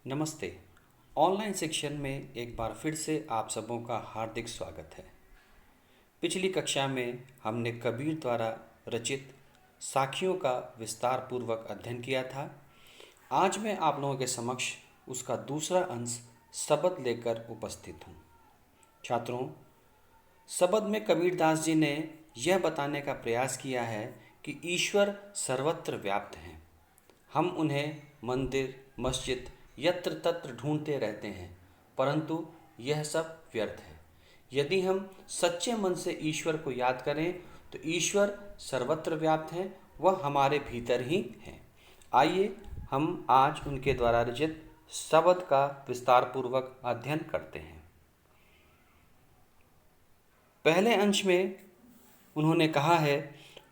नमस्ते। Online section में एक बार फिर से आप सबों का हार्दिक स्वागत है। पिछली कक्षा में हमने कबीर द्वारा रचित साखियों का विस्तार पूर्वक अध्ययन किया था। आज मैं आप लोगों के समक्ष उसका दूसरा अंश शब्द लेकर उपस्थित हूँ। छात्रों, शब्द में कबीरदास जी ने यह बताने का प्रयास किया है कि ईश्वर सर्वत्र व्याप्त हैं। हम उन्हें मंदिर, मस्जिद, यत्र तत्र ढूंढते रहते हैं, परंतु यह सब व्यर्थ है। यदि हम सच्चे मन से ईश्वर को याद करें तो ईश्वर सर्वत्र व्याप्त हैं, वह हमारे भीतर ही हैं। आइए हम आज उनके द्वारा रचित शब्द का विस्तार पूर्वक अध्ययन करते हैं। पहले अंश में उन्होंने कहा है,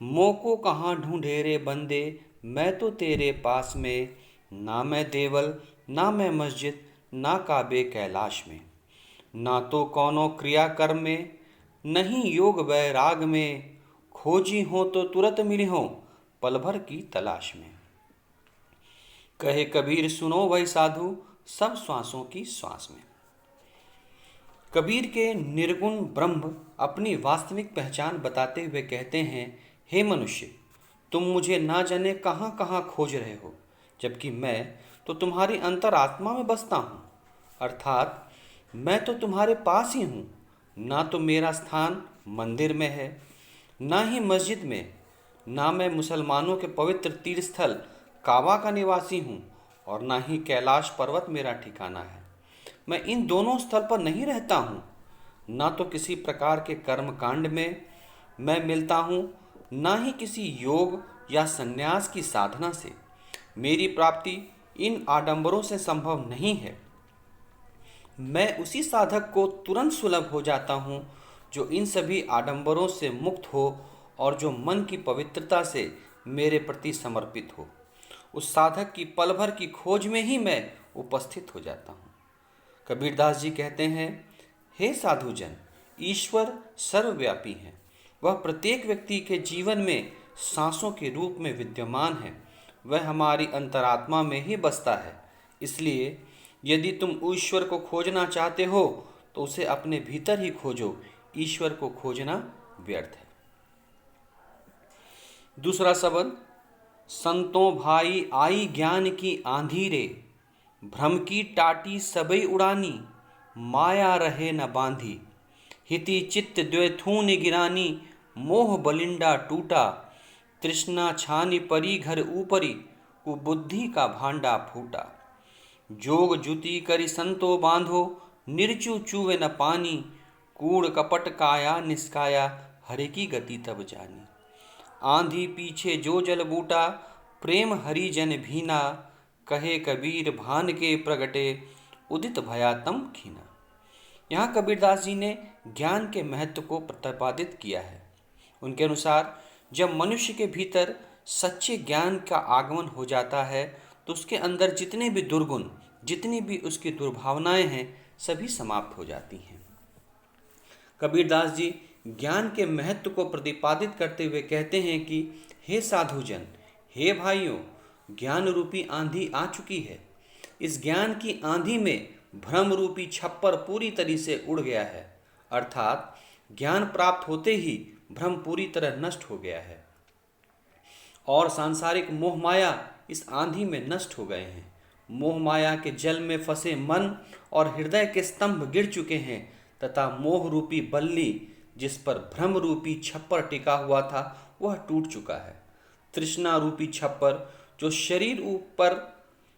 मोको कहाँ ढूंढे रे बंदे, मैं तो तेरे पास में, ना मैं देवल ना मैं मस्जिद ना काबे कैलाश में, ना तो कौनो क्रिया कर्म में, नहीं योग वैराग में, खोजी हो तो तुरंत मिली हो पल भर की तलाश में। कहे कबीर सुनो वही साधु, सब श्वासों की श्वास में। कबीर के निर्गुण ब्रह्म अपनी वास्तविक पहचान बताते हुए कहते हैं, हे मनुष्य, तुम मुझे ना जाने कहाँ कहाँ खोज रहे हो, जबकि मैं तो तुम्हारी अंतरात्मा में बसता हूँ। अर्थात मैं तो तुम्हारे पास ही हूँ। ना तो मेरा स्थान मंदिर में है, ना ही मस्जिद में, ना मैं मुसलमानों के पवित्र तीर्थ स्थल काबा का निवासी हूँ, और ना ही कैलाश पर्वत मेरा ठिकाना है। मैं इन दोनों स्थल पर नहीं रहता हूँ। ना तो किसी प्रकार के कर्म कांड में मैं मिलता हूँ, ना ही किसी योग या संन्यास की साधना से। मेरी प्राप्ति इन आडंबरों से संभव नहीं है। मैं उसी साधक को तुरंत सुलभ हो जाता हूँ जो इन सभी आडंबरों से मुक्त हो और जो मन की पवित्रता से मेरे प्रति समर्पित हो। उस साधक की पल भर की खोज में ही मैं उपस्थित हो जाता हूँ। कबीरदास जी कहते हैं, हे साधुजन, ईश्वर सर्वव्यापी है। वह प्रत्येक व्यक्ति के जीवन में सांसों के रूप में विद्यमान है। वह हमारी अंतरात्मा में ही बसता है। इसलिए यदि तुम ईश्वर को खोजना चाहते हो तो उसे अपने भीतर ही खोजो। ईश्वर को खोजना व्यर्थ है। दूसरा शब्द, संतों भाई आई ज्ञान की आंधी रे, भ्रम की टाटी सबई उड़ानी, माया रहे न बांधी, हिति चित्त द्वैथून गिरानी, मोह बलिंडा टूटा, तृष्णा छानी परी घर ऊपरी, कुबुद्धि का भांडा फूटा। जोग जुति करि संतो बांधो, निर्चु चूवे न पानी, कूड़ कपट काया निष्काया, हरि की गति तब जानी। आंधी पीछे जो जल बूटा, प्रेम हरिजन भीना, कहे कबीर भान के प्रगटे, उदित भया तम खीना। यहाँ कबीरदास जी ने ज्ञान के महत्व को प्रतिपादित किया है। उनके अनुसार जब मनुष्य के भीतर सच्चे ज्ञान का आगमन हो जाता है तो उसके अंदर जितने भी दुर्गुण, जितनी भी उसकी दुर्भावनाएं हैं, सभी समाप्त हो जाती हैं। कबीरदास जी ज्ञान के महत्व को प्रतिपादित करते हुए कहते हैं कि हे साधुजन, हे भाइयों, ज्ञान रूपी आंधी आ चुकी है। इस ज्ञान की आंधी में भ्रम रूपी छप्पर पूरी तरह से उड़ गया है। अर्थात ज्ञान प्राप्त होते ही भ्रम पूरी तरह नष्ट हो गया है और सांसारिक मोह माया इस आंधी में नष्ट हो गए हैं। मोह माया के जल में फंसे मन और हृदय के स्तंभ गिर चुके हैं तथा मोह रूपी बल्ली जिस पर भ्रम रूपी छप्पर टिका हुआ था वह टूट चुका है। तृष्णा रूपी छप्पर जो शरीर ऊपर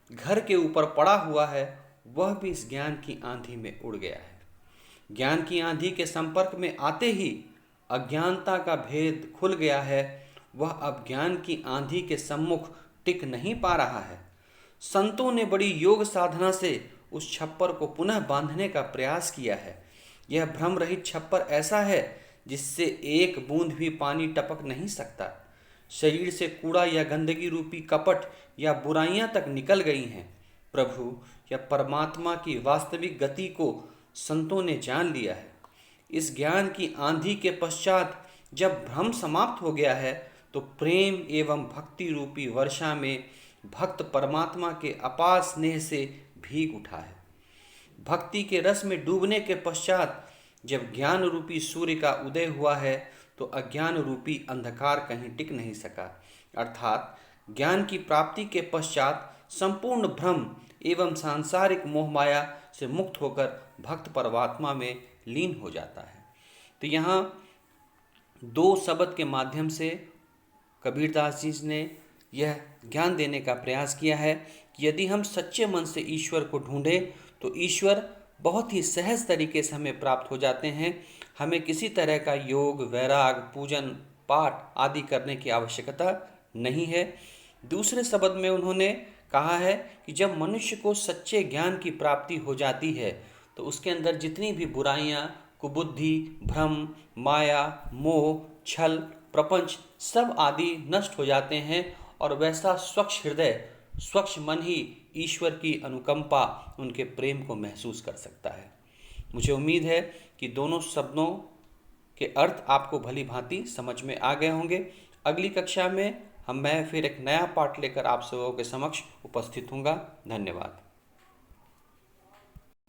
घर के ऊपर पड़ा हुआ है वह भी इस ज्ञान की आंधी में उड़ गया है। ज्ञान की आंधी के संपर्क में आते ही अज्ञानता का भेद खुल गया है। वह अब ज्ञान की आंधी के सम्मुख टिक नहीं पा रहा है। संतों ने बड़ी योग साधना से उस छप्पर को पुनः बांधने का प्रयास किया है। यह भ्रम रहित छप्पर ऐसा है जिससे एक बूंद भी पानी टपक नहीं सकता। शरीर से कूड़ा या गंदगी रूपी कपट या बुराइयां तक निकल गई हैं। प्रभु या परमात्मा की वास्तविक गति को संतों ने जान लिया है। इस ज्ञान की आंधी के पश्चात जब भ्रम समाप्त हो गया है तो प्रेम एवं भक्ति रूपी वर्षा में भक्त परमात्मा के अपार स्नेह से भीग उठा है। भक्ति के रस में डूबने के पश्चात जब ज्ञान रूपी सूर्य का उदय हुआ है तो अज्ञान रूपी अंधकार कहीं टिक नहीं सका, अर्थात ज्ञान की प्राप्ति के पश्चात संपूर्ण भ्रम एवं सांसारिक मोह माया से मुक्त होकर भक्त परमात्मा में लीन हो जाता है। तो यहाँ दो शब्द के माध्यम से कबीरदास जी ने यह ज्ञान देने का प्रयास किया है कि यदि हम सच्चे मन से ईश्वर को ढूंढें तो ईश्वर बहुत ही सहज तरीके से हमें प्राप्त हो जाते हैं। हमें किसी तरह का योग, वैराग, पूजन, पाठ आदि करने की आवश्यकता नहीं है। दूसरे शब्द में उन्होंने कहा है कि जब मनुष्य को सच्चे ज्ञान की प्राप्ति हो जाती है तो उसके अंदर जितनी भी बुराइयां, कुबुद्धि, भ्रम, माया, मोह, छल, प्रपंच सब आदि नष्ट हो जाते हैं और वैसा स्वच्छ हृदय, स्वच्छ मन ही ईश्वर की अनुकंपा, उनके प्रेम को महसूस कर सकता है। मुझे उम्मीद है कि दोनों शब्दों के अर्थ आपको भली भांति समझ में आ गए होंगे। अगली कक्षा में मैं फिर एक नया पाठ लेकर आप सबों के समक्ष उपस्थित हूँगा। धन्यवाद।